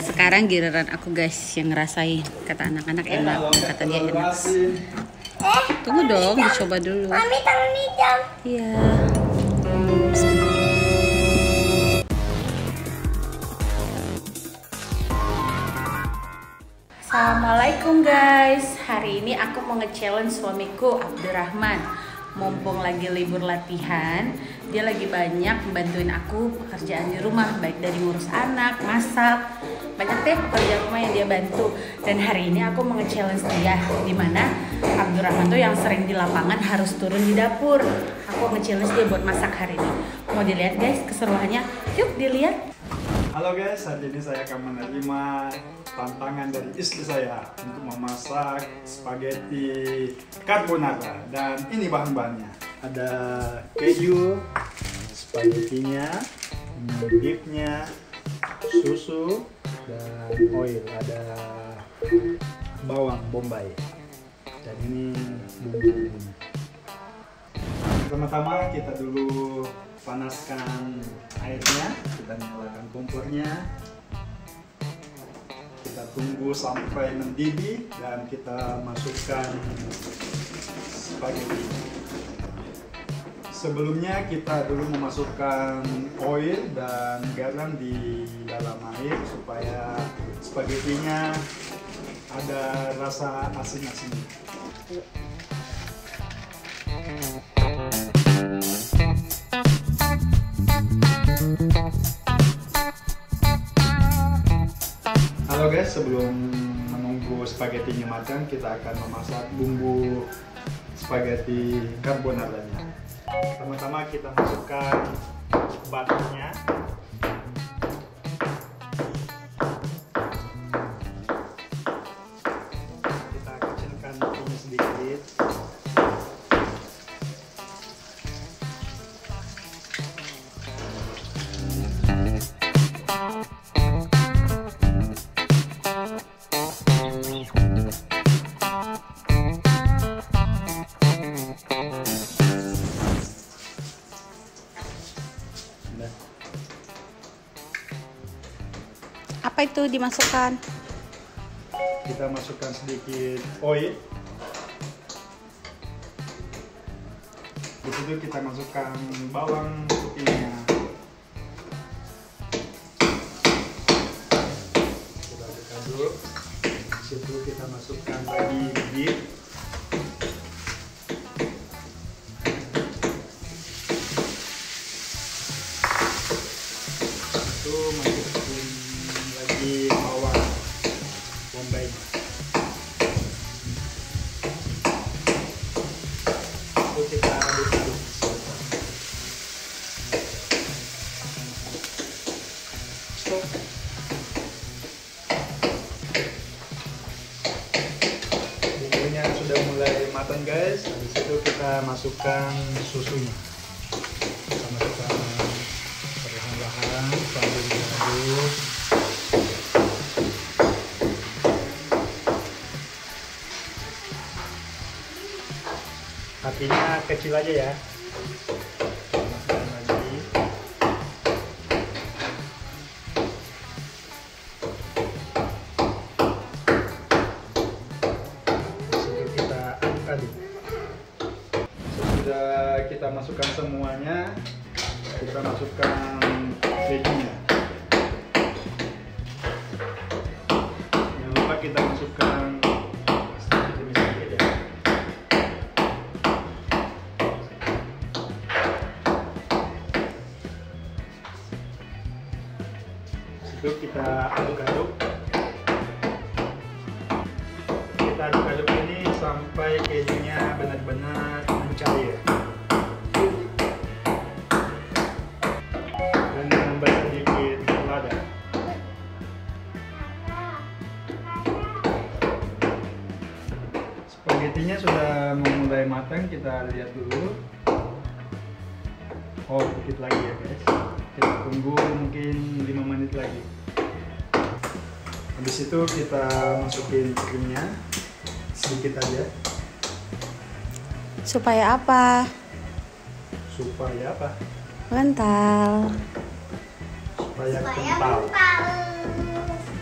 sekarang giliran aku guys yang ngerasain. Kata anak-anak enak, kata dia enak. Tunggu dong, dicoba dulu. Mami tangan hijau. Iya. Assalamualaikum guys. Hari ini aku mau nge-challenge suamiku Abdurrahman. Mumpung lagi libur latihan, dia lagi banyak membantuin aku pekerjaan di rumah, baik dari ngurus anak, masak, banyak deh pekerjaan rumah yang dia bantu. Dan hari ini aku mau nge-challenge dia, dimana Abdurrahman tuh yang sering di lapangan harus turun di dapur. Aku nge-challenge dia buat masak hari ini. Mau dilihat guys keseruannya? Yuk dilihat. Halo guys, hari ini saya akan menerima tantangan dari istri saya untuk memasak spaghetti carbonara. Dan ini bahan-bahannya. Ada keju, spagettinya, beefnya, susu, dan oil. Ada bawang bombay. Dan ini bumbu-bumbunya. Pertama-tama kita dulu panaskan airnya, kita nyalakan kompornya, kita tunggu sampai mendidih dan kita masukkan spaghetti. Sebelumnya kita dulu memasukkan oil dan garam di dalam air supaya spagettinya ada rasa asin-asinnya. Halo guys, sebelum menunggu spagettinya matang, kita akan memasak bumbu spaghetti carbonara-nya. Pertama-tama kita masukkan batunya. Kita kecilkan apinya sedikit. Apa itu dimasukkan? Kita masukkan sedikit oil. Di situ kita masukkan bawang putihnya. Kita aduk-aduk. Di situ kita masukkan lagi beef. Itu masukin lagi bawang bombay. Itu kita aduk-aduk. Stop. Bumbunya sudah mulai matang guys. Habis itu kita masukkan susunya. Kita masukkan perlahan-lahan sambil diaduk. Apinya kecil aja ya. Masukkan lagi. Lalu kita aduk-aduk. Sesudah kita masukkan semuanya, kita masukkan kejunya. Jangan lupa kita masukkan sedikit ya. Itu kita aduk-aduk. Kita aduk-aduk ini sampai kejunya benar-benar mencair. Dan tambah sedikit lada. Spagettinya sudah mulai matang, kita lihat dulu. Oh, sedikit lagi ya guys. Kita tunggu mungkin 5 menit lagi. Habis itu kita masukin krimnya sedikit aja. Supaya apa? Supaya apa? Kental. Supaya kental.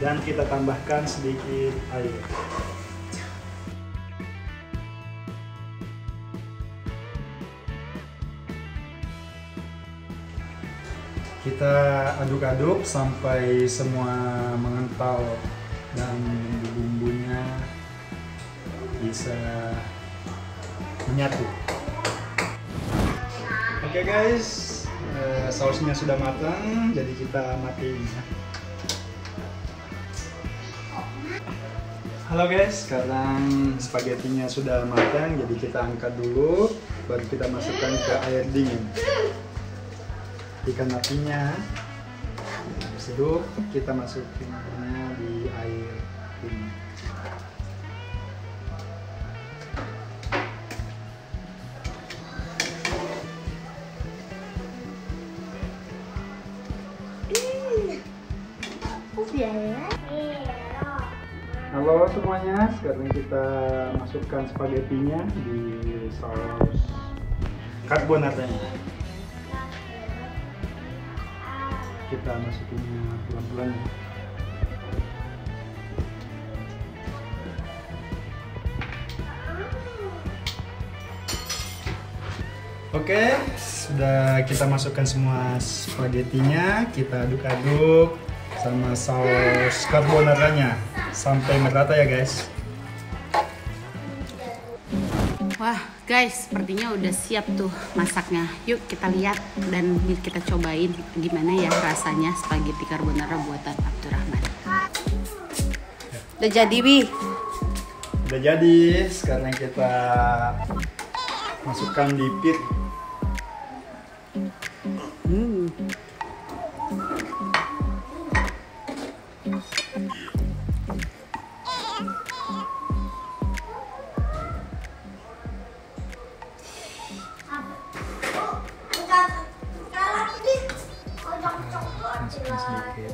Dan kita tambahkan sedikit air. Kita aduk-aduk sampai semua mengental dan bumbunya bisa menyatu. Oke guys, sausnya sudah matang, jadi kita matiin ya. Halo guys, sekarang spaghettinya sudah matang, jadi kita angkat dulu, baru kita masukkan ke air dingin. Ikan apinya, habis itu kita masukinnya di air dingin. Halo semuanya, sekarang kita masukkan spagettinya di saus carbonara-nya. Kita masukinnya pelan-pelan ya. Oke, sudah kita masukkan semua spagettinya, kita aduk-aduk sama saus carbonara-nya sampai merata ya guys. Wah guys, sepertinya udah siap tuh masaknya. Yuk kita lihat dan kita cobain gimana ya rasanya spaghetti carbonara buatan Abdurrahman. Udah jadi, Bi? Udah jadi, sekarang kita masukkan di pit. Masukkan sedikit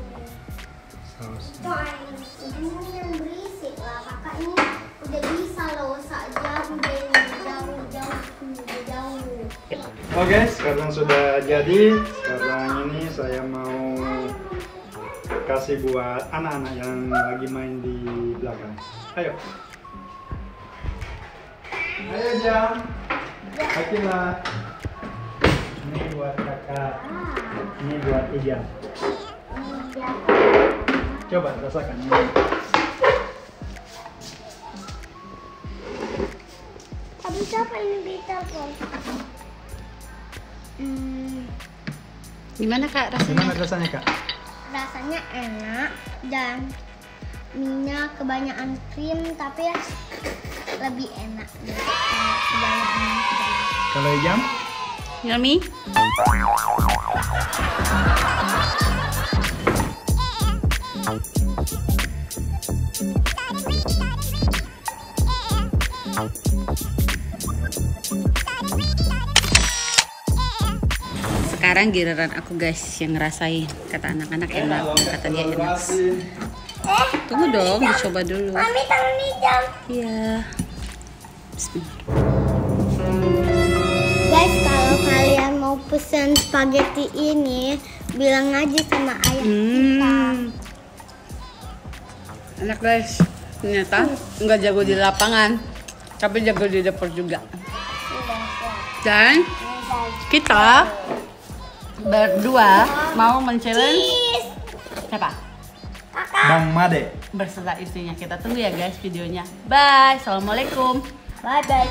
saus. Jangan berisik lah, kakak ini udah bisa loh jauh. Oke, sekarang sudah jadi. Sekarang ini saya mau kasih buat anak-anak yang lagi main di belakang. Ayo. Ayo Jam. Akilah. Ini buat kakak. Ini buat Ijam. Coba rasakan. Tapi siapa ini bisa kok? Gimana Kak rasanya? Gimana rasanya Kak? Rasanya enak dan minyak kebanyakan krim, tapi lebih enak kebanyakan krim. Kalau Ijam? Yummy? Sekarang giliran aku guys yang ngerasain. Kata anak-anak enak, kata dia enak. Tunggu dong, dicoba dulu. Mami tangan hijau. Iya. Bismillah. Guys, kalau kalian mau pesen spaghetti ini, bilang aja sama ayah kita. Enak guys. Ternyata nggak jago di lapangan, tapi jago di dapur juga. Dan kita berdua mau men-challenge siapa? Bang Made. Berserta istrinya. Kita tunggu ya guys videonya. Bye. Assalamualaikum. Bye bye.